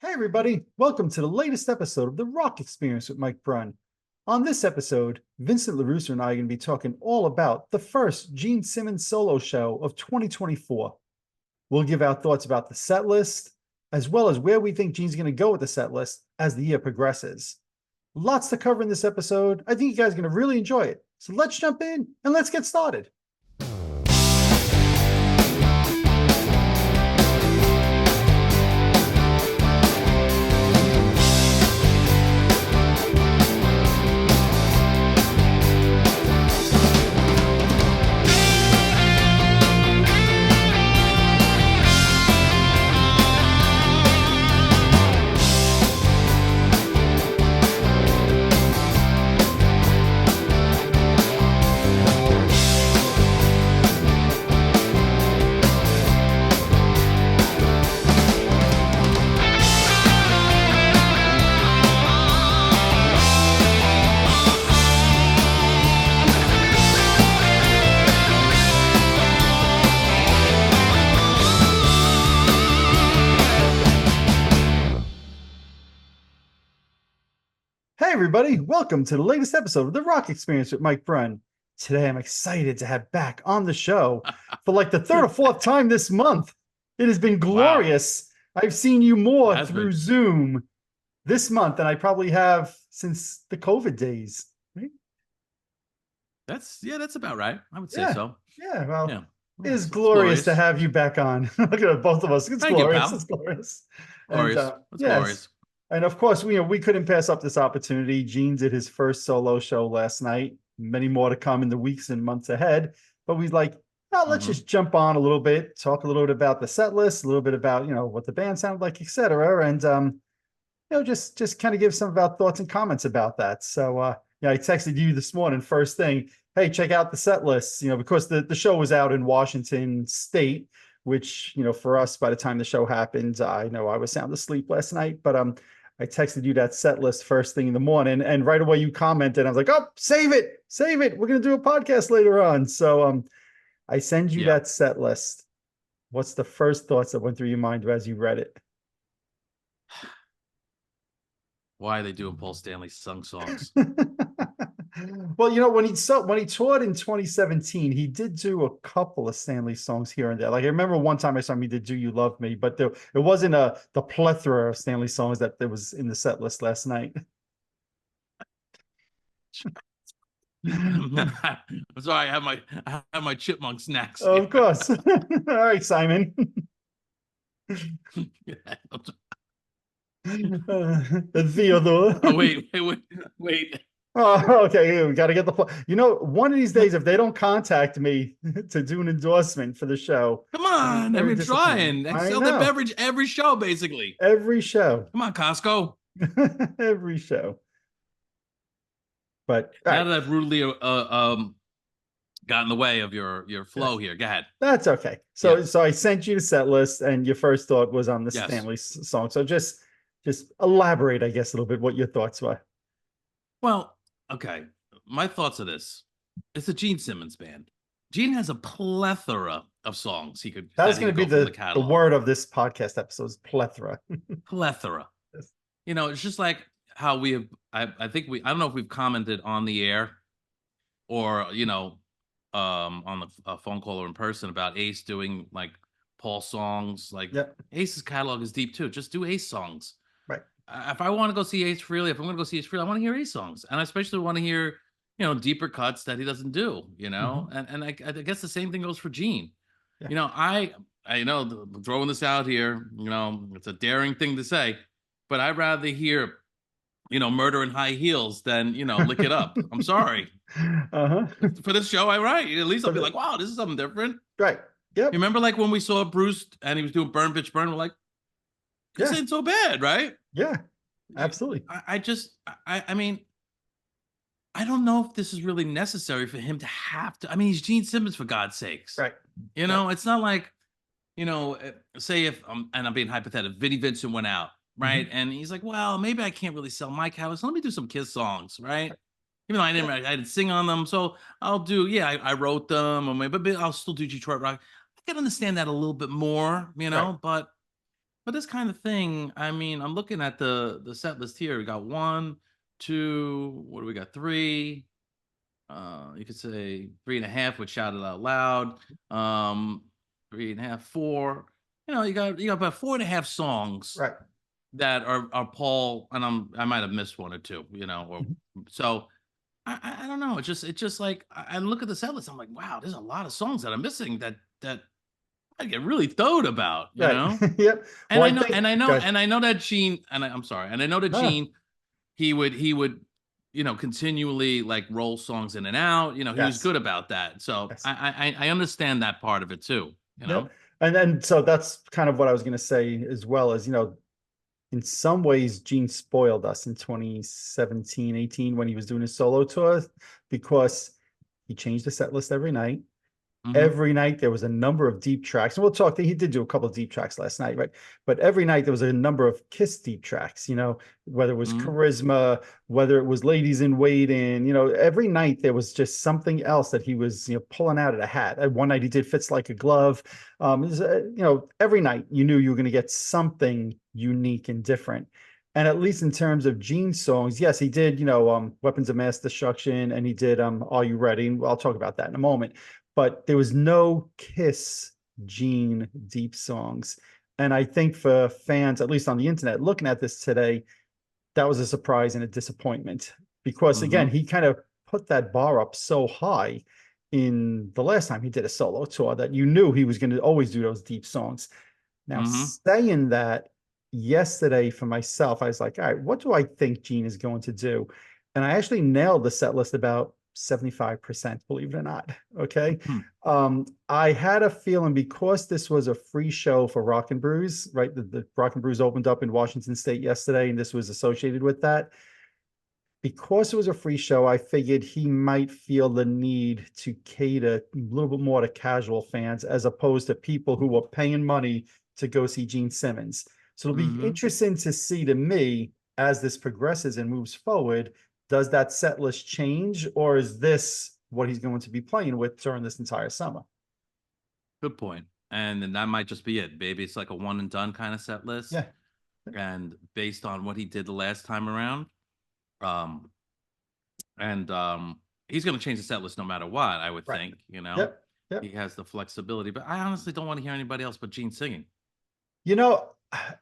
Hey, everybody. Welcome to the latest episode of The Rock Experience with Mike Brunn. On this episode, Vincent LaRusso and I are going to be talking all about the first Gene Simmons solo show of 2024. We'll give our thoughts about the set list, as well as where we think Gene's going to go with the set list as the year progresses. Lots to cover in this episode. I think you guys are going to really enjoy it. So let's jump in and let's get started. Hey, everybody. Welcome to the latest episode of The Rock Experience with Mike Brunn. Today, I'm excited to have back on the show for like the third or fourth time this month. It has been glorious. Wow. I've seen you more through Zoom this month than I probably have since the COVID days. Right? That's about right. I would say so. Yeah, well, it is glorious to have you back on. Look at both of us. It's glorious. It's glorious. Glorious. And of course, we couldn't pass up this opportunity. Gene did his first solo show last night. Many more to come in the weeks and months ahead. But we like, let's just jump on a little bit, talk a little bit about the set list, a little bit about what the band sounded like, etc. And just kind of give some of our thoughts and comments about that. So I texted you this morning, first thing, hey, check out the set list. Because the show was out in Washington State, which for us, by the time the show happened, I know I was sound asleep last night, but I texted you that set list first thing in the morning, and right away you commented. I was like, oh, save it. We're going to do a podcast later on. So I send you that set list. What's the first thoughts that went through your mind as you read it? Why are they doing Paul Stanley sung songs? Well, when he toured in 2017, he did do a couple of Stanley songs here and there. Like I remember one time I saw him, he did "Do You Love Me," but it wasn't the plethora of Stanley songs that there was in the set list last night. I'm sorry, I have my chipmunk snacks. Of course. All right, Simon. Theodore. Oh, wait. Oh, okay. We got to get the. One of these days, if they don't contact me to do an endorsement for the show, come on, I've been trying. I sell the beverage every show, basically. Every show. Come on, Costco. Every show. But now that I've rudely got in the way of your flow here, go ahead. That's okay. So I sent you the set list, and your first thought was on the Stanley song. So just elaborate, I guess, a little bit what your thoughts were. Well, okay. My thoughts are this. It's a Gene Simmons band. Gene has a plethora of songs he could. That's going to be the word of this podcast episode is plethora. Plethora. Yes. It's just like how we have, I don't know if we've commented on the air or, on the phone call or in person about Ace doing like Paul songs. Like Ace's catalog is deep too. Just do Ace songs. Right. If I want to go see Ace Frehley, if I'm going to go see Ace Frehley, I want to hear Ace songs. And I especially want to hear, deeper cuts that he doesn't do, and I guess the same thing goes for Gene. Yeah. I know throwing this out here, it's a daring thing to say, but I'd rather hear, Murder in High Heels than, Lick It Up. I'm sorry. For this show, at least I'll be like, wow, this is something different. Right. Yep. You remember like when we saw Brews and he was doing Burn Bitch Burn, we're like, this ain't so bad, right? Yeah, absolutely. I mean, I don't know if this is really necessary for him to have to. I mean, he's Gene Simmons, for God's sakes. Right. It's not like, say if, and I'm being hypothetical, Vinnie Vincent went out, right? And he's like, well, maybe I can't really sell my catalog, so let me do some Kiss songs, right? Even though I didn't sing on them, so I'll do, I wrote them, but I'll still do Detroit Rock. I can understand that a little bit more, but but this kind of thing, I mean, I'm looking at the set list here. We got one, two, what do we got? Three. You could say three and a half with Shout It Out Loud. Three and a half, four. You got about four and a half songs Right. that are Paul, and I might have missed one or two, or Mhm. so I don't know. It's just like I look at the set list, I'm like, wow, there's a lot of songs that I'm missing that I get really thrilled about, Right. Yep. And Well, I I know, think and I know, good. and I know that Gene, I'm sorry, and I know that No, no. Gene, he would, continually like roll songs in and out. He was Yes. good about that. So Yes. I understand that part of it too. Yep. And then so that's kind of what I was going to say as well as, in some ways, Gene spoiled us in 2017, 18 when he was doing his solo tour because he changed the set list every night. Mm-hmm. Every night there was a number of deep tracks, and we'll talk. He did do a couple of deep tracks last night, right? But every night there was a number of Kiss deep tracks. Whether it was Mm-hmm. Charisma, whether it was Ladies in Waiting. Every night there was just something else that he was, pulling out of the hat. One night he did Fits Like a Glove. Every night you knew you were going to get something unique and different. And at least in terms of Gene's songs, yes, he did, Weapons of Mass Destruction, and he did Are You Ready? And I'll talk about that in a moment. But there was no Kiss Gene deep songs. And I think for fans, at least on the internet, looking at this today, that was a surprise and a disappointment because, again, Mm-hmm. he kind of put that bar up so high in the last time he did a solo tour that you knew he was going to always do those deep songs. Now, Mm-hmm. saying that, yesterday for myself, I was like, all right, what do I think Gene is going to do? And I actually nailed the set list about 75%, believe it or not. Okay. I had a feeling because this was a free show for Rock and Brews, right? The Rock and Brews opened up in Washington State yesterday, and this was associated with that. Because it was a free show, I figured he might feel the need to cater a little bit more to casual fans as opposed to people who were paying money to go see Gene Simmons. So it'll be Mm-hmm. interesting to see to me as this progresses and moves forward. Does that set list change, or is this what he's going to be playing with during this entire summer? Good point. And then that might just be it. Maybe it's like a one and done kind of set list. Yeah. And based on what he did the last time around, um, and he's going to change the set list no matter what, I would Right. think. Yep. He Yep. has the flexibility, but I honestly don't want to hear anybody else but Gene singing. You know,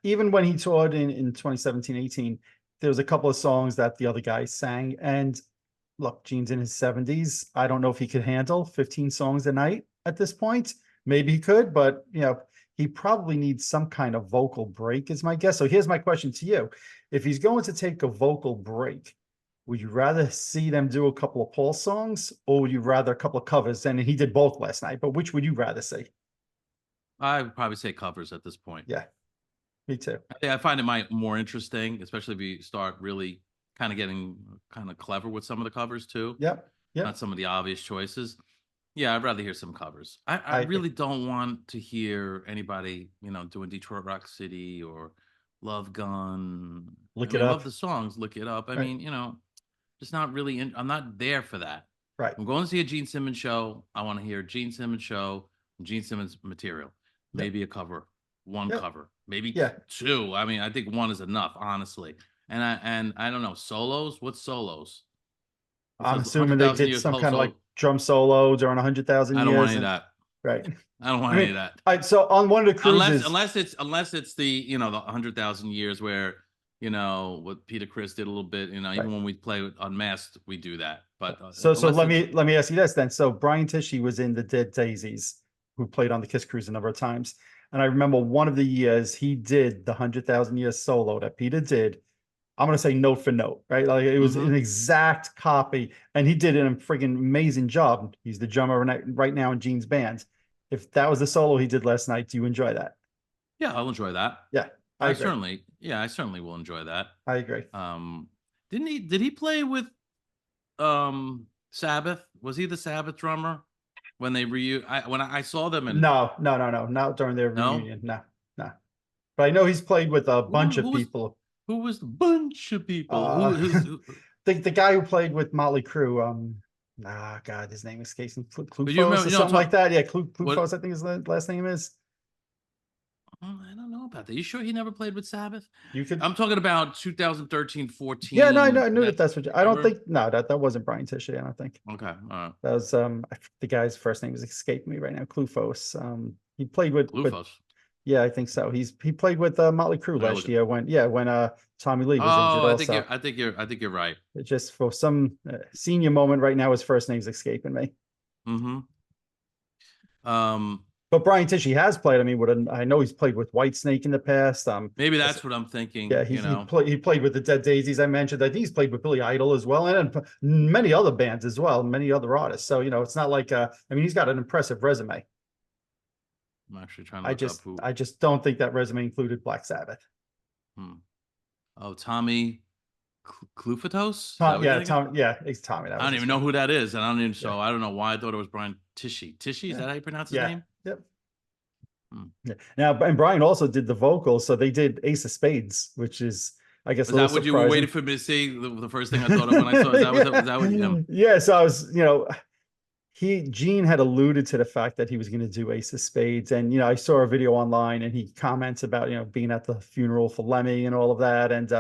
even when he toured in 2017, 18, there was a couple of songs that the other guys sang. And look, Gene's in his 70s. I don't know if he could handle 15 songs a night at this point. Maybe he could, but he probably needs some kind of vocal break, is my guess. So here's my question to you. If he's going to take a vocal break, would you rather see them do a couple of Paul songs, or would you rather a couple of covers? And he did both last night, but which would you rather see? I would probably say covers at this point. Yeah, me too. I find it more interesting, especially if you start really kind of getting kind of clever with some of the covers too, Yep. Yep. not some of the obvious choices. Yeah, I'd rather hear some covers. I I agree. really don't want to hear anybody, doing Detroit Rock City or Love Gun. I Look it mean, up. love the songs, look it up. I Right. mean, just not really I'm not there for that. Right. I'm going to see a Gene Simmons show. I want to hear Gene Simmons show, Gene Simmons material. Yep. Maybe a cover, one Yep. cover, maybe Yeah. two. I mean, I think one is enough, honestly. And I don't know, solos. What's solos? It I'm says assuming they 100,000 did years some whole. kind of like So drum solo during 100,000 I don't want years. any of And that. right. I don't I want any mean, of that. so on one of the Unless cruises, unless it's unless it's the the 100,000 years where what Peter Chris did a little bit. right. Even when we play Unmasked, we do that. But So unless let it's me ask you this then. So Brian Tishy was in the Dead Daisies, who played on the Kiss Cruise a number of times. And I remember one of the years he did the 100,000 years solo that Peter did. I'm gonna say note for note, right? Like it was an Mhm. exact copy, and he did an friggin' amazing job. He's the drummer right now in Gene's band. If that was the solo he did last night, do you enjoy that? Yeah, I'll enjoy that. Yeah, I agree. I certainly will enjoy that. I agree. Um, did he play with Sabbath? Was he the Sabbath drummer when I saw them in No, no, no, no, not during their no? reunion. No, no. But I know he's played with a Who bunch of who was people. who was the bunch of people? Uh, Who the guy who played with Motley Crue, God, his name escapes me. but you Klufos remember, or something like talk that. Yeah, what Klufos, I think his last name is. I don't know about that. You sure he never played with Sabbath? You could. I'm talking about 2013, Yeah, no, 14. I knew that that's what I don't Remember? think no, that wasn't Brian Tishy, I don't think. Okay, all right. That was the guy's first name is escaping me right now, Klufos. He played with Glufos. yeah, I think so. He played with Motley Crue I gotta last look at. year when Tommy Lee was injured Oh, also. I think you're right. It just for some senior moment right now, his first name's escaping me. Mm-hmm. Um, But Brian Tishy has played. I mean, I know he's played with Whitesnake in the past. maybe that's what I'm thinking. Yeah, he played with the Dead Daisies. I mentioned. I think he's played with Billy Idol as well, and many other bands as well, many other artists. So it's not like I mean, he's got an impressive resume. I'm actually trying to look up who. I just don't think that resume included Black Sabbath. Oh, Tommy Clufatos? Is that what Yeah, you're thinking? it's Tommy. That I was don't his even know name. who that is, and I don't even. Yeah. So I don't know why I thought it was Brian Tishy. Tishy, is that how you pronounce his Yeah. name? Yep. Yeah. Now, and Brian also did the vocals, so they did Ace of Spades, which is, I guess, Is a little that what you were surprising. waiting for me to see? The first thing I thought of when I saw is that what Yeah, so I was, Gene had alluded to the fact that he was going to do Ace of Spades, and I saw a video online, and he comments about being at the funeral for Lemmy and all of that, and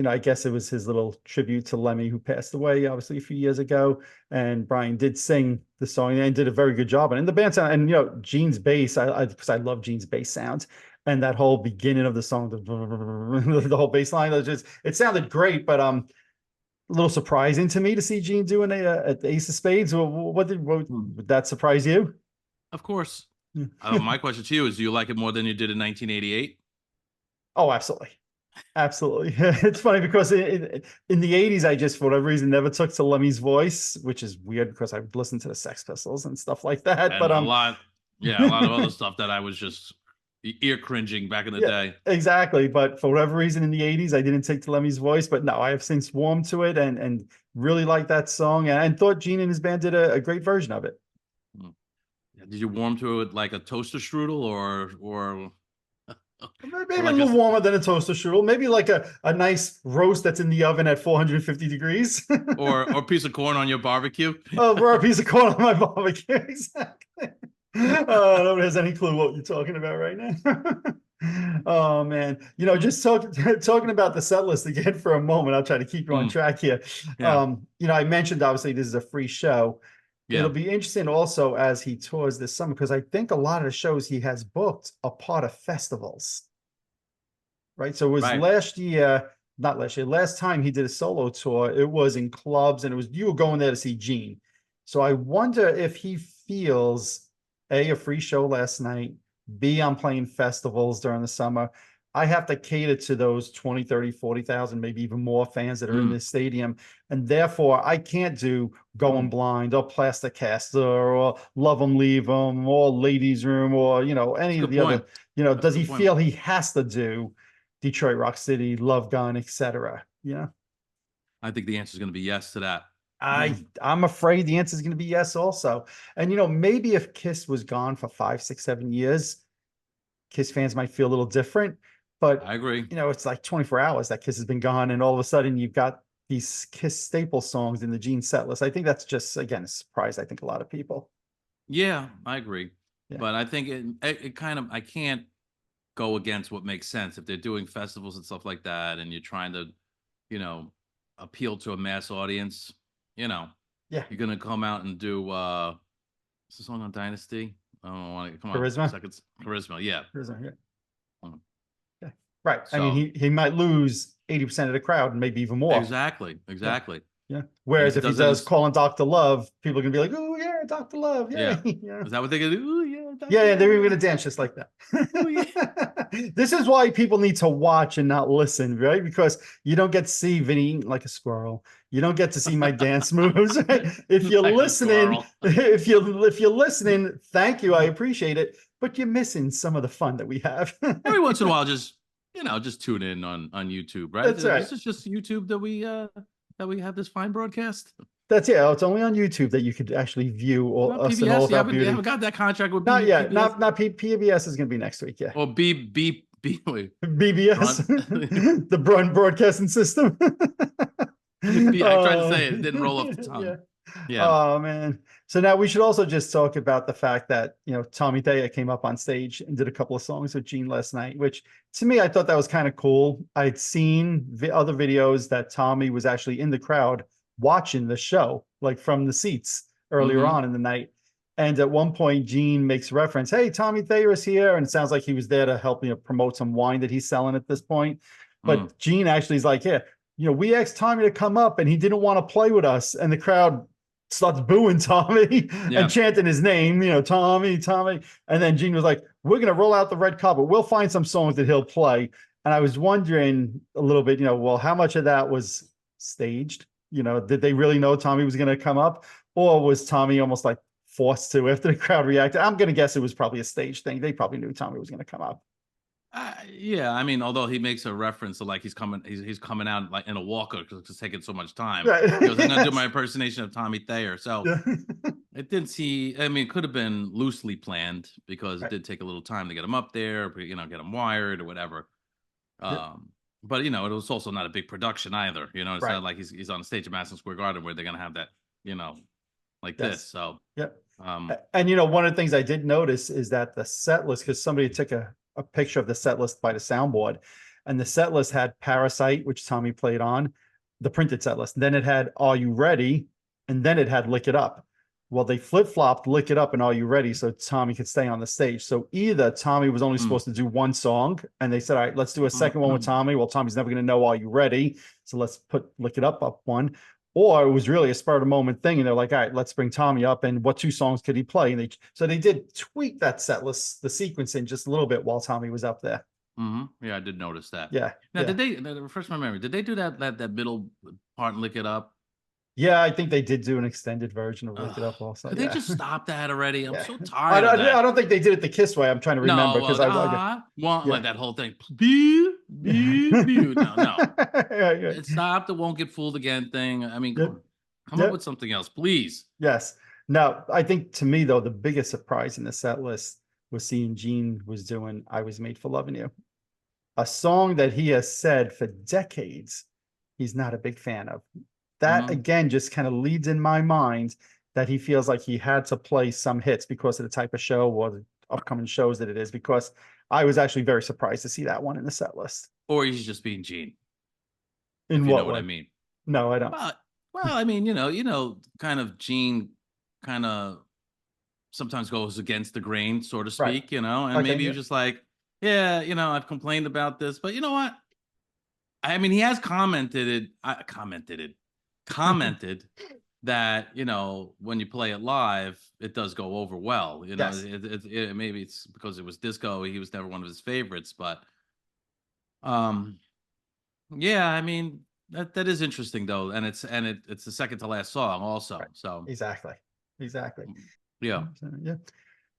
I guess it was his little tribute to Lemmy, who passed away obviously a few years ago. And Brian did sing the song and did a very good job. And the band sound, and Gene's bass, because I love Gene's bass sound, and that whole beginning of the song, the whole bass line, it sounded great, but a little surprising to me to see Gene doing a Ace of Spades. What would that surprise you? Of course. My question to you is: do you like it more than you did in 1988? Oh, absolutely. Absolutely. It's funny because in the 80s, I just, for whatever reason, never took to Lemmy's voice, which is weird because I would listen to the Sex Pistols and stuff like that. And But a lot of other stuff that I was just ear cringing back in the day. Exactly. But for whatever reason in the 80s, I didn't take to Lemmy's voice. But no, I have since warmed to it and really liked that song and thought Gene and his band did a great version of it. Did you warm to it like a toaster strudel or maybe a little warmer than a toaster strudel, maybe like a nice roast that's in the oven at 450 degrees, or a piece of corn on your barbecue. Or a piece of corn on my barbecue. Exactly. Nobody has any clue what you're talking about right now. Oh man, just talking about the set list again for a moment. I'll try to keep you on track here. Yeah. I mentioned obviously this is a free show. Yeah. It'll be interesting also as he tours this summer, because I think a lot of the shows he has booked are part of festivals. Right. So it was last time he did a solo tour, it was in clubs and you were going there to see Gene. So I wonder if he feels a free show last night, B, I'm playing festivals during the summer. I have to cater to those 20, 30, 40,000, maybe even more fans that are in this stadium. And therefore, I can't do Going Blind or Plastic Caster or Love 'Em, Leave 'Em or Ladies Room or, any of the other, does he feel he has to do Detroit Rock City, Love Gun, etc.? I think the answer is going to be yes to that. I'm afraid the answer is going to be yes also. And, maybe if Kiss was gone for 5, 6, 7 years, Kiss fans might feel a little different. But I agree. It's like 24 hours that Kiss has been gone, and all of a sudden you've got these Kiss staple songs in the Gene set list. I think that's just, again, a surprise. I think a lot of people. Yeah, I agree. Yeah. But I think it kind of, I can't go against what makes sense if they're doing festivals and stuff like that, and you're trying to, appeal to a mass audience. Yeah, you're gonna come out and do what's the song on Dynasty? I don't want to come Charisma? on seconds. Charisma, yeah. Charisma, yeah. Right. So, I mean, he might lose 80% of the crowd and maybe even more. Exactly. Yeah. Whereas if he does Calling Dr. Love, people are gonna be like, "Oh yeah, Dr. Love, yeah." Is that what they're gonna do? Ooh, yeah. Yeah, they're even gonna dance just like that. Oh, yeah. This is why people need to watch and not listen, right? Because you don't get to see Vinny eating like a squirrel. You don't get to see my dance moves. Right? If you're listening, if you're listening, thank you, I appreciate it. But you're missing some of the fun that we have. Every once in a while, just tune in on YouTube, right? That's right. This is just YouTube that we have this fine broadcast. It's only on YouTube that you could actually view us in all of our beauty. You haven't got that contract with not yet. Not PBS is going to be next week. Yeah. Or BBS, the Brun broadcasting system. I tried to say it didn't roll off the tongue. Yeah. Yeah. Oh man. So now we should also just talk about the fact that, Tommy Thayer came up on stage and did a couple of songs with Gene last night, which to me, I thought that was kind of cool. I'd seen other videos that Tommy was actually in the crowd watching the show, like from the seats earlier Mm-hmm. on in the night. And at one point, Gene makes reference, "Hey, Tommy Thayer is here." And it sounds like he was there to help promote some wine that he's selling at this point. Mm. But Gene actually is like, "Yeah, we asked Tommy to come up and he didn't want to play with us." And the crowd starts booing Tommy and Yeah. chanting his name, Tommy, Tommy. And then Gene was like, "We're going to roll out the red carpet. We'll find some songs that he'll play." And I was wondering a little bit, well, how much of that was staged? Did they really know Tommy was going to come up? Or was Tommy almost like forced to after the crowd reacted? I'm going to guess it was probably a stage thing. They probably knew Tommy was going to come up. Yeah, I mean, although he makes a reference to like he's coming out like in a walker because it's taking so much time. Right. He goes, "I'm gonna do my impersonation of Tommy Thayer." So Yeah. it didn't see. I mean, it could have been loosely planned because it Right. did take a little time to get him up there, get him wired or whatever. Yeah. But it was also not a big production either. It's Right. not like he's on the stage at Madison Square Garden where they're gonna have that, like this. Yes. So, Yep. um, And one of the things I did notice is that the set list, because somebody took a picture of the set list by the soundboard, and the set list had Parasite, which Tommy played on, the printed set list. Then it had Are You Ready? And then it had Lick It Up. Well, they flip-flopped Lick It Up and Are You Ready so Tommy could stay on the stage. So either Tommy was only mm, supposed to do one song, and they said, "All right, let's do a second one with mm, Tommy." Well, Tommy's never going to know Are You Ready? So let's put Lick It Up one. Or it was really a spur of the moment thing, and they're like, "All right, let's bring Tommy up, and what two songs could he play?" And they did tweak that set list, the sequencing just a little bit while Tommy was up there. yeah, I did notice that. Yeah, Now, yeah, refresh my memory? Did they do that middle part and lick it up? yeah. I think they did do an extended version of Lick It Ugh. Up also. Could they Yeah, just stop that already? I'm yeah. so I tired of don't, that. I don't think they did it the Kiss way. I'm trying to remember No, because well, want yeah. like that whole thing. Beep, beep, beep. No, no. Yeah, yeah, It stopped. It won't get fooled again thing. I mean, yep, come up yep. with something else, please. Yes. Now, I think to me though, the biggest surprise in the set list was seeing Gene was doing "I Was Made for Loving You," a song that he has said for decades he's not a big fan of. That Mm-hmm. again just kind of leads in my mind that he feels like he had to play some hits because of the type of show or the upcoming shows that it is, because I was actually very surprised to see that one in the set list. Or he's just being Gene, if In you know what what I way? mean. No, I don't. But well, I mean, kind of Gene, kind of sometimes goes against the grain, so to Right. speak. And Okay. maybe Yeah. you're just like, yeah, I've complained about this, but you know what? I mean, he has commented that when you play it live, it does go over well. Yes. Maybe it's because it was disco. He was never one of his favorites, but um, yeah, I mean that is interesting though, and it's the second to last song also. Right. So Exactly. Exactly. yeah, Yeah.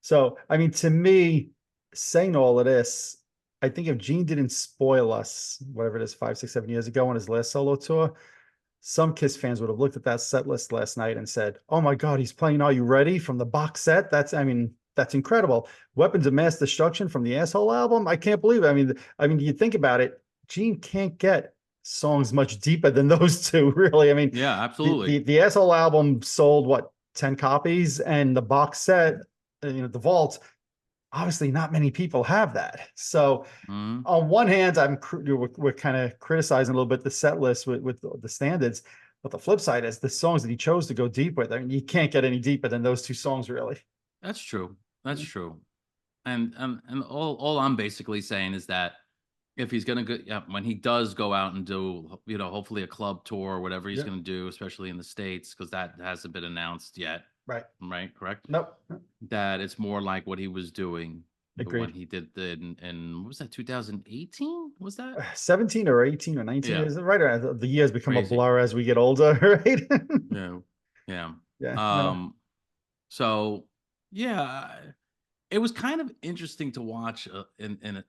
So, I mean, to me, saying all of this, I think if Gene didn't spoil us, whatever it is, 5, 6, 7 years ago on his last solo tour, some Kiss fans would have looked at that set list last night and said, "Oh my God, he's playing Are You Ready from the box set? That's incredible. Weapons of Mass Destruction from the Asshole album. I can't believe it." You think about it, Gene can't get songs much deeper than those two, really. yeah, The, absolutely. the, the Asshole album sold what, 10 copies, and the box set, the vault, obviously not many people have that. So Mhm. on one hand, we're kind of criticizing a little bit the set list with the standards, but the flip side is the songs that he chose to go deep with. I mean, you can't get any deeper than those two songs, really. That's true. That's true. And all I'm basically saying is that if he's gonna go, yeah, when he does go out and do, hopefully a club tour or whatever he's Yeah, gonna do, especially in the States, because that hasn't been announced yet, right. right? Correct? Nope. That it's more like what he was doing when Agreed. he did in what was that, 2018? Was that 17 or 18 or 19 yeah, is right around, the years become a crazy. blur as we get older, right? Yeah. Yeah. Yeah, no. Um, so yeah, it was kind of interesting to watch in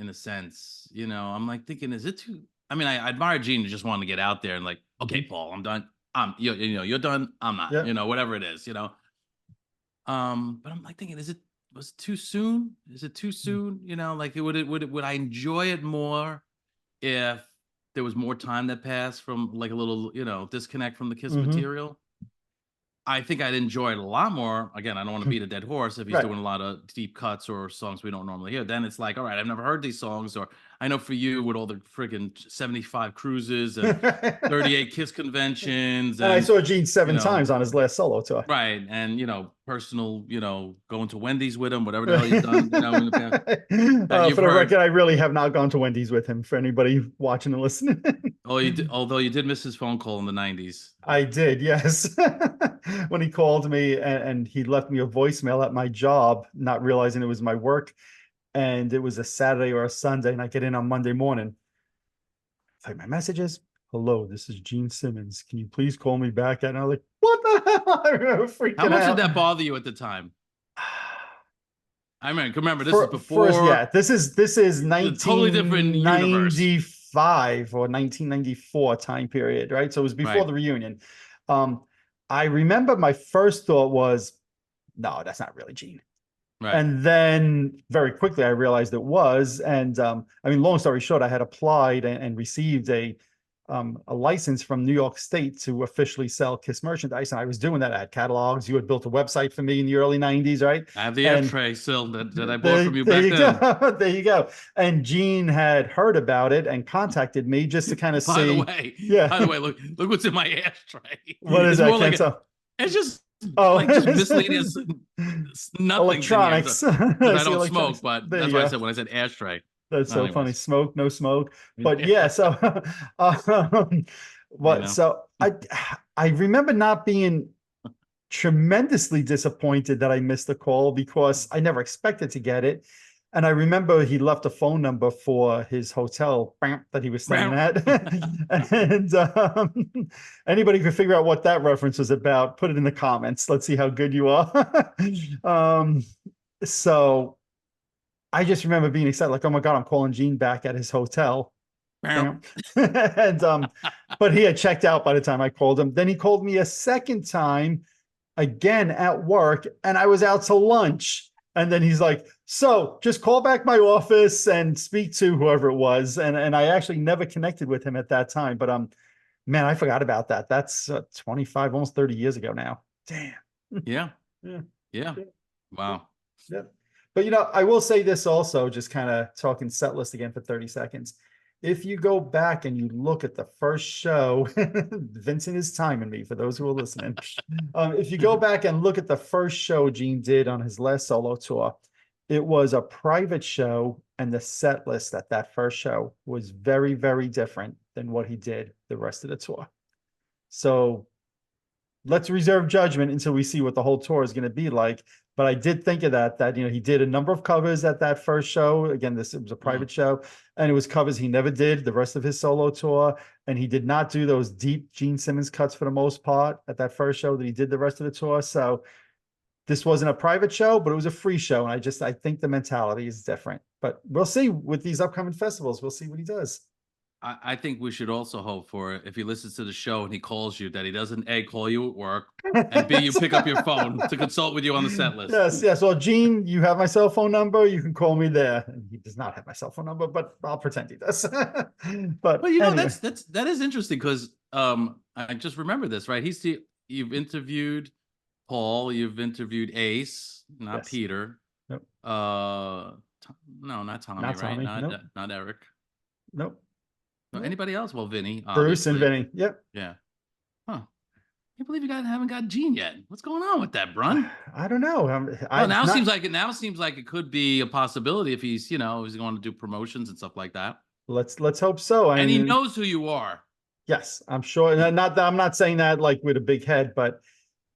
a sense. I'm like thinking, is it too? I mean, I admire Gene, just wanting to get out there and like, okay, Mhm. Paul, I'm done. You're done. I'm not. Yeah. Whatever it is. But I'm like thinking, was it too soon? Is it too soon? Like would I enjoy it more if there was more time that passed from like a little disconnect from the Kiss Hmm. material? I think I'd enjoy it a lot more. Again, I don't want to beat a dead horse if he's Right. doing a lot of deep cuts or songs we don't normally hear. Then it's like, all right, I've never heard these songs. Or I know for you with all the friggin' 75 cruises and 38 Kiss conventions. And I And, saw Gene seven you know, times on his last solo tour. right. And, personal, going to Wendy's with him, whatever the hell he's done, in the past that you've For the heard. record, I really have not gone to Wendy's with him. For anybody watching and listening, Although you did miss his phone call in the 90s. I did, yes. When he called me and he left me a voicemail at my job, not realizing it was my work, and it was a Saturday or a Sunday, and I get in on Monday morning. It's like, my messages. Hello, this is Gene Simmons. Can you please call me back? And I was like, what the hell? I remember freaking How much out. did that bother you at the time? I remember this is before. This is totally different universe. 1995 or 1994 time period, right? So it was before the reunion. I remember my first thought was, no, that's not really Gene. Right. And then very quickly I realized it was. And long story short, I had applied and received a license from New York State to officially sell Kiss merchandise. And I was doing that. I had catalogs. You had built a website for me in the early 90s, right? I have the ashtray still that I bought from you back then. There you go. And Gene had heard about it and contacted me just to kind of see. By the way, look what's in my ashtray. What is that? It's just just miscellaneous nothing. Electronics. I don't smoke, but that's why I said when I said ashtray. That's so funny. Smoke, no smoke. But yeah, so so I remember not being tremendously disappointed that I missed the call because I never expected to get it. And I remember he left a phone number for his hotel that he was staying at. And anybody could figure out what that reference was about, put it in the comments. Let's see how good you are. So I just remember being excited, like, oh my God, I'm calling Gene back at his hotel. And but he had checked out by the time I called him. Then he called me a second time, again at work, and I was out to lunch. And then he's like, so just call back my office and speak to whoever it was. And I actually never connected with him at that time. But man, I forgot about that. That's 25, almost 30 years ago now. Damn. Yeah. Wow. Yeah. But, I will say this also, just kind of talking set list again for 30 seconds. If you go back and you look at the first show, Vincent is timing me for those who are listening. If you go back and look at the first show Gene did on his last solo tour, it was a private show, and the set list at that first show was very, very different than what he did the rest of the tour. So let's reserve judgment until we see what the whole tour is going to be like. But I did think of that he did a number of covers at that first show. Again, it was a private show, and it was covers he never did the rest of his solo tour. And he did not do those deep Gene Simmons cuts for the most part at that first show that he did the rest of the tour. So this wasn't a private show, but it was a free show. And I think the mentality is different. But we'll see with these upcoming festivals. We'll see what he does. I think we should also hope for, if he listens to the show and he calls you, that he doesn't A, call you at work, and B, you pick up your phone to consult with you on the set list. Yes. Well, Gene, you have my cell phone number. You can call me there. And he does not have my cell phone number, but I'll pretend he does. But anyway. that is interesting because I just remember this, right? You've interviewed Paul, you've interviewed Ace, not Peter. Nope. No, not Tommy, right? Not Eric. Nope. Anybody else? Well, Vinny. Bruce and Vinny. Yep. Yeah. Huh. Can't believe you guys haven't got Gene yet. What's going on with that, Brun? I don't know. Seems like it could be a possibility if he's he's going to do promotions and stuff like that. Let's hope so. And he knows who you are. Yes, I'm sure. And I'm not saying that like with a big head, but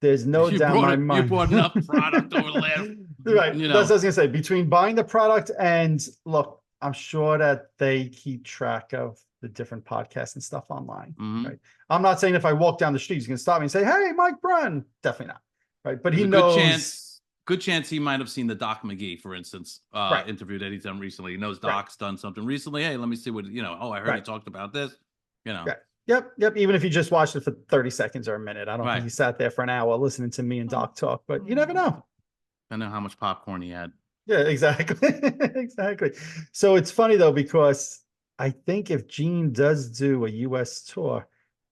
there's no doubt in my mind. You bought enough product over the last. Right. That's what I was gonna say. Between buying the product and look, I'm sure that they keep track of the different podcasts and stuff online. Right. I'm not saying if I walk down the street, he's going to stop me and say, "Hey, Mike Brunn." Definitely not. Right. But he knows. Good chance he might have seen the Doc McGee, for instance, interview that he's done recently. He knows Doc's done something recently. Hey, let me see what, oh, I heard he talked about this, Yep. Even if he just watched it for 30 seconds or a minute. I don't think he sat there for an hour listening to me and Doc talk, but you never know. I know how much popcorn he had. Yeah, exactly. Exactly. So it's funny though, because I think if Gene does do a US tour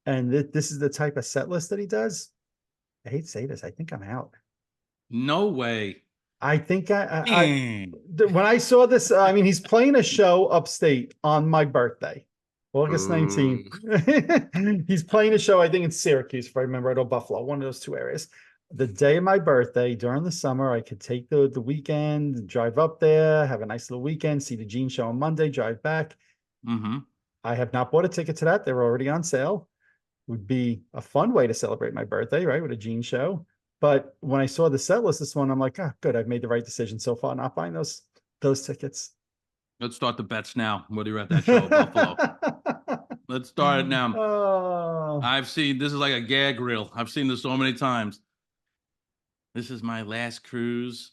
and this is the type of set list that he does, I hate to say this. I think I'm out. No way. I think Mm. when I saw this, I mean, he's playing a show upstate on my birthday, August 19th. He's playing a show, I think in Syracuse, if I remember right, or Buffalo, one of those two areas. The day of my birthday during the summer, I could take the weekend, drive up there, have a nice little weekend, see the Gene show on Monday, drive back. Mm-hmm. I have not bought a ticket to that. They're already on sale. Would be a fun way to celebrate my birthday, right? With a Gene show. But when I saw the set list this one, I'm like, ah, good. I've made the right decision so far, not buying those tickets. Let's start the bets now. Whether you're at that show, Buffalo. Let's start it now. Oh. I've seen this is like a gag reel. I've seen this so many times. This is my last cruise.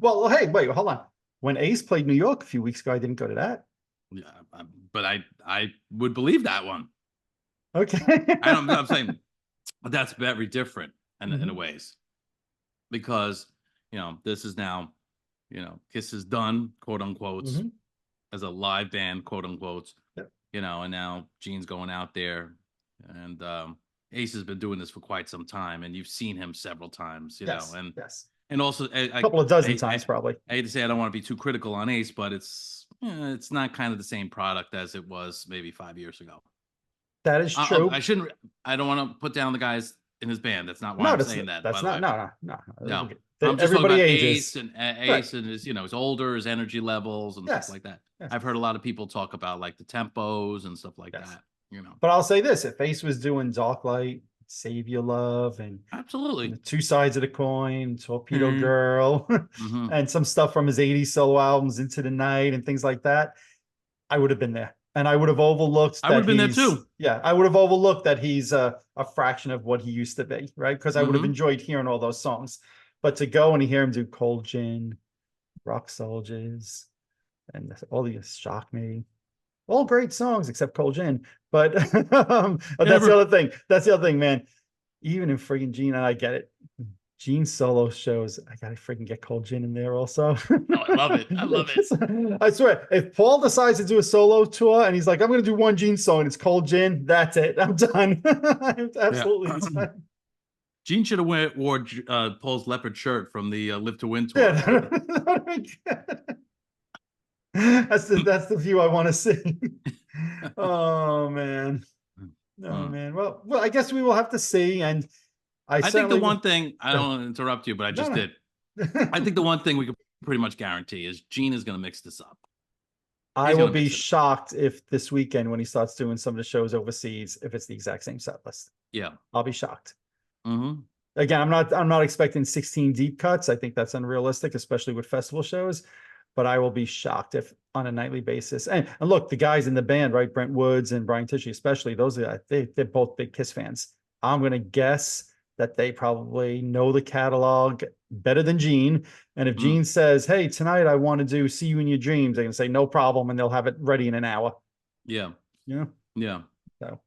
Well, hey, wait, hold on. When Ace played New York a few weeks ago, I didn't go to that. Yeah, but I would believe that one. Okay. I'm saying that's very different in a ways, because this is now Kiss is done, quote unquote, as a live band, quote unquote. Yep. And now Gene's going out there, and Ace has been doing this for quite some time, and you've seen him several times, yes, and yes. And also a couple of dozen times, probably. I hate to say I don't want to be too critical on Ace, but it's not kind of the same product as it was maybe 5 years ago. That is true. I don't want to put down the guys in his band. That's not why I'm saying that. That's not. No. I'm just talking about Ace and his, his older, his energy levels and stuff like that. Yes. I've heard a lot of people talk about like the tempos and stuff like that. But I'll say this: if Ace was doing Dark Light, Save Your Love, and absolutely Two Sides of the Coin, Torpedo Girl, and some stuff from his 80s solo albums, Into the Night, and things like that, I would have been there. And I would have overlooked that. I would have been there too. Yeah, I would have overlooked that he's a fraction of what he used to be, right? Because I would have enjoyed hearing all those songs. But to go and hear him do Cold Gin, Rock Soldiers, and all these Shock Me, all great songs except Cold Gin. But that's the other thing. That's the other thing, man. Even in friggin' Gene, and I get it. Gene solo shows, I gotta freaking get Cold Gin in there also. Oh, I love it. I love it. I swear, if Paul decides to do a solo tour and he's like, I'm gonna do one Gene song and it's Cold Gin, that's it. I'm done. I'm absolutely done. Gene should have wore Paul's leopard shirt from the Live to Win tour. That's the view I want to see. Oh man. Oh man. Well, I guess we will have to see. And I think the one thing, I don't want to interrupt you, but I just did. I think the one thing we could pretty much guarantee is Gene is going to mix this up. I will be shocked if this weekend, when he starts doing some of the shows overseas, if it's the exact same set list. Yeah, I'll be shocked. Again, I'm not expecting 16 deep cuts. I think that's unrealistic, especially with festival shows. But I will be shocked if on a nightly basis. And look, the guys in the band, right? Brent Woods and Brian Tish, especially, they're both big Kiss fans. I'm going to guess that they probably know the catalog better than Gene. And if Gene says, hey, tonight I want to do See You in Your Dreams, they're going to say, no problem. And they'll have it ready in an hour. Yeah. Yeah. So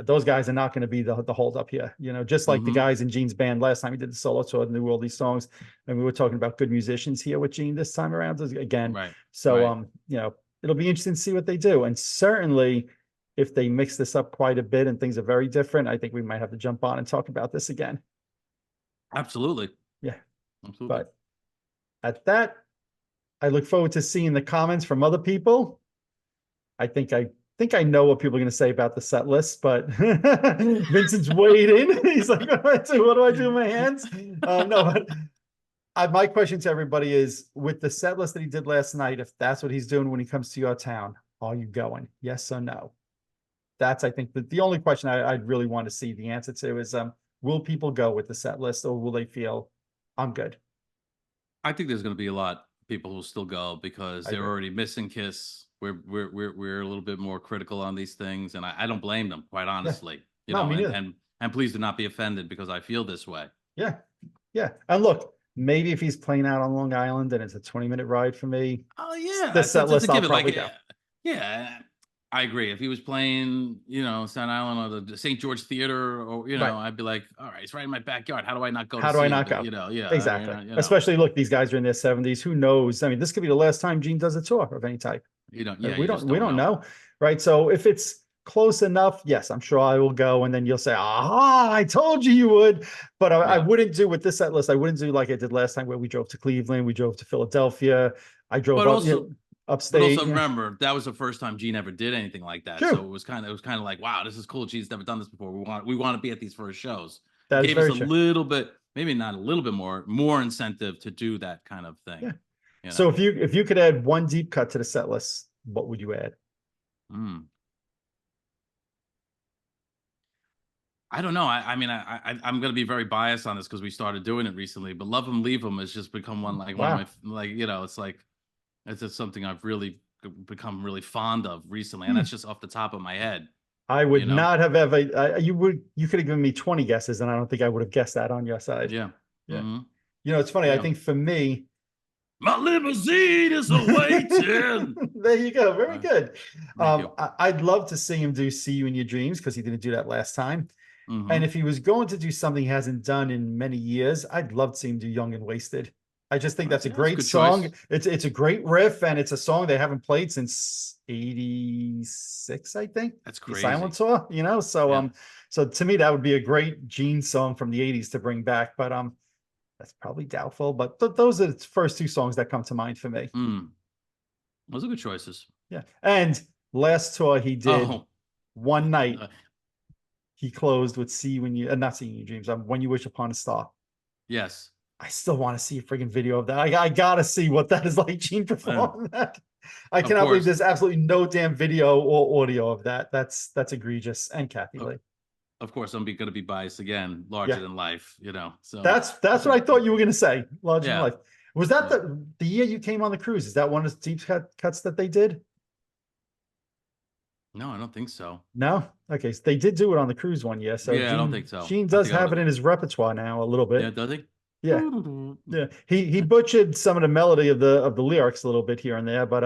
those guys are not going to be the hold up here, just like the guys in Gene's band last time he did the solo tour and knew all these songs. And we were talking about good musicians here with Gene this time around again. Right. So, it'll be interesting to see what they do. And certainly if they mix this up quite a bit and things are very different, I think we might have to jump on and talk about this again. Absolutely. Yeah. Absolutely. But at that, I look forward to seeing the comments from other people. I think I know what people are going to say about the set list, but Vincent's waiting. He's like, what do I do with my hands? No, but my question to everybody is, with the set list that he did last night, if that's what he's doing when he comes to your town, are you going? Yes or no? That's, I think, the only question I'd really want to see the answer to is, will people go with the set list, or will they feel I'm good? I think there's going to be a lot of people who will still go because they're already missing Kiss. We're a little bit more critical on these things, and I don't blame them, quite honestly. And please do not be offended because I feel this way. Yeah. And look, maybe if he's playing out on Long Island and it's a 20-minute ride for me. Oh yeah, the set list I'll probably go. Yeah, I agree. If he was playing, Staten Island or the St. George Theater, or I'd be like, all right, it's right in my backyard. How do I not go? How do I not go? Yeah, exactly. Especially, look, these guys are in their 70s. Who knows? I mean, this could be the last time Gene does a tour of any type. We don't know, right? So if it's close enough, yes, I'm sure I will go. And then you'll say, "Ah, I told you you would." But I wouldn't do with this set list. I wouldn't do like I did last time, where we drove to Cleveland, we drove to Philadelphia, I drove But up, also, but upstate. also remember that was the first time Gene ever did anything like that. So True. it was kind of like, wow, this is cool. Gene's never done this before. We want to be at these first shows. It That is gave us very a true. little bit, maybe not a little bit more incentive to do that kind of thing. Yeah. You So know. if you could add one deep cut to the set list, what would you add? Mm. I don't know. I'm going to be very biased on this because we started doing it recently. But Love 'Em Leave 'Em has just become one of Wow. my like it's like it's just something I've really become really fond of recently, and Hmm. that's just off the top of my head. I You would know. not have ever. You could have given me 20 guesses, and I don't think I would have guessed that on your side. Yeah. Yeah. Hmm. It's funny. I Yeah. think for me, My limousine is awaiting. there you go. Very Uh, good. Thank you. I'd love to see him do "See You in Your Dreams" because he didn't do that last time. And Hmm. if he was going to do something he hasn't done in many years, I'd love to see him do "Young and Wasted." I just think that's a Yeah, that's a great good song. choice. It's a great riff, and it's a song they haven't played since '86, I think. That's The Silent crazy. Tour, So Yeah. so to me that would be a great Gene song from the '80s to bring back. But that's probably doubtful. But those are the first two songs that come to mind for me. Mm. Those are good choices. Yeah. And last tour he did Oh, one night, uh, he closed with "See When You," not "See in Your Dreams," "When You Wish Upon a Star." yes. I still want to see a freaking video of that. I gotta see what that is like, Gene Uh, performing that. I of cannot believe course. there's absolutely no damn video or audio of that. That's egregious. And Kathy Of, Lee. of course, going to be biased again, Yeah, larger than life, So that's what I thought you were gonna say. Larger than yeah. life. Was that Yeah. the year you came on the cruise? Is that one of the deep cuts that they did? No, I don't think so. No. Okay, so they did do it on the cruise one year. So Yeah, I don't Gene think so. Gene I does think I have would it have. in his repertoire now a little Yeah, bit. does he? Yeah. Yeah. He butchered some of the melody of the lyrics a little bit here and there, I but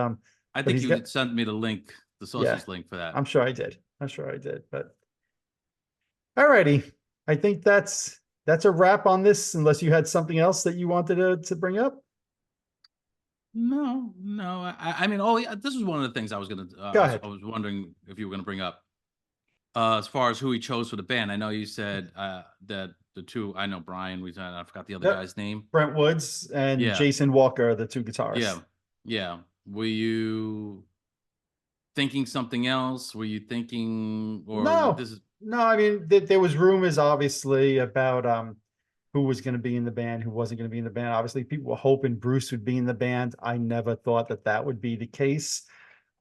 think he's got you sent me the link, the yeah, sauces link for that. I'm sure I did. I'm sure I did. But all righty. I think that's a wrap on this, unless you had something else that you wanted to bring up. No, no. I mean, oh, yeah, this was one of the things I was gonna. Go ahead. I was wondering if you were gonna bring up. As far as who he chose for the band, I know you said that the two. I know Brian. I forgot the other Yep. guy's name. Brent Woods and Yeah, Jason Walker are the two guitarists. yeah, yeah. Were you thinking something else? Were you thinking, or No, this is? no, I mean there was rumors obviously about who was going to be in the band, who wasn't going to be in the band. Obviously, people were hoping Bruce would be in the band. I never thought that would be the case.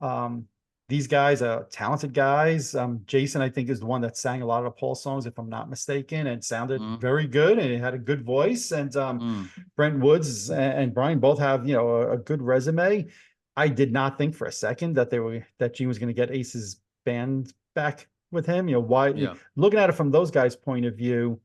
Um, these guys are talented guys. Jason, I think, is the one that sang a lot of the Paul songs, if I'm not mistaken, and sounded Mm, very good, and it had a good voice. And mm, Brent Woods and Brian both have a good resume. I did not think for a second that Gene was going to get Ace's band back with him. Why, yeah, looking at it from those guys' point of view,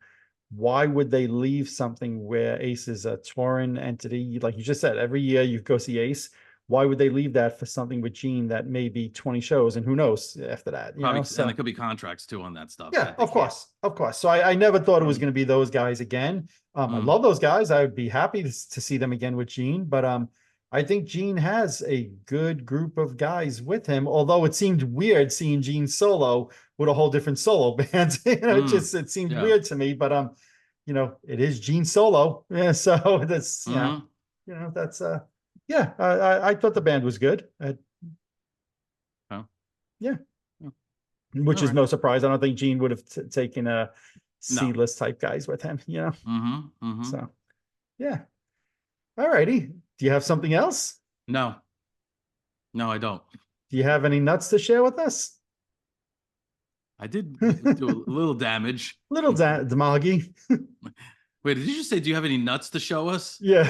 why would they leave something where Ace is a touring entity? Like you just said, every year you go see Ace. Why would they leave that for something with Gene that may be 20 shows, and who knows after that, probably, and there So could be contracts too on that stuff yeah, that they of can't. course, of course. So I never thought it was Mm, going to be those guys again. I mm, love those guys. I would be happy to see them again with Gene, but I think Gene has a good group of guys with him. Although it seemed weird seeing Gene solo with a whole different solo band. mm, it seemed yeah. weird to me. But it is Gene solo. Yeah, so that's Mm-hmm. that's yeah. I thought the band was good. Oh, Yeah, oh, which all is right. no surprise. I don't think Gene would have taken a No. C-list type guys with him. Mm-hmm. Mm-hmm. So yeah. All righty. Do you have something else? No. No, I don't. Do you have any nuts to share with us? I did do a little damage. Little Damagi. Wait, did you just say, do you have any nuts to show us? Yeah.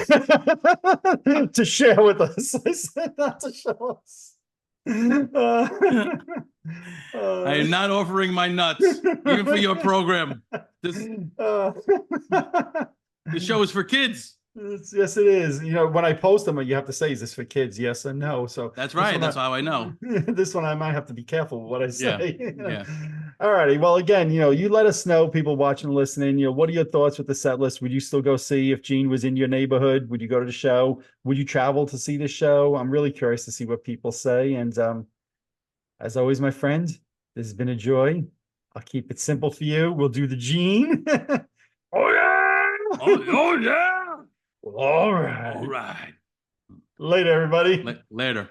To share with us. I said not to show us. Uh, I uh, am not offering my nuts, even for your program. This uh, this show is for kids. yes, it is. When I post them, you have to say, "Is this for kids? Yes or no?" So That's this right. one, That's how I know. this one I might have to be careful with what I Yeah. say. Yeah. All righty. Well, again, you let us know, people watching and listening. What are your thoughts with the set list? Would you still go see if Gene was in your neighborhood? Would you go to the show? Would you travel to see the show? I'm really curious to see what people say. And as always, my friend, This has been a joy. I'll keep it simple for you. We'll do the Gene. Oh yeah! Oh yeah! All right. All right. Later, everybody. Later.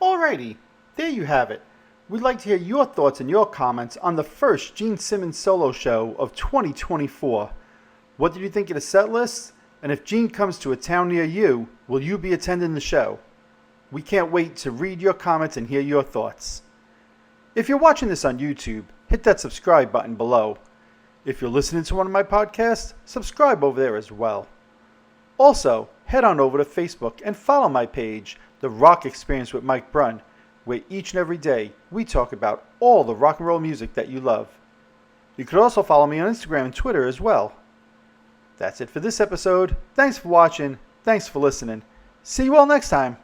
Alrighty, there you have it. We'd like to hear your thoughts and your comments on the first Gene Simmons solo show of 2024. What did you think of the set list? And if Gene comes to a town near you, will you be attending the show? We can't wait to read your comments and hear your thoughts. If you're watching this on YouTube, hit that subscribe button below. If you're listening to one of my podcasts, subscribe over there as well. Also, head on over to Facebook and follow my page, The Rock Experience with Mike Brunn, where each and every day we talk about all the rock and roll music that you love. You could also follow me on Instagram and Twitter as well. That's it for this episode. Thanks for watching. Thanks for listening. See you all next time.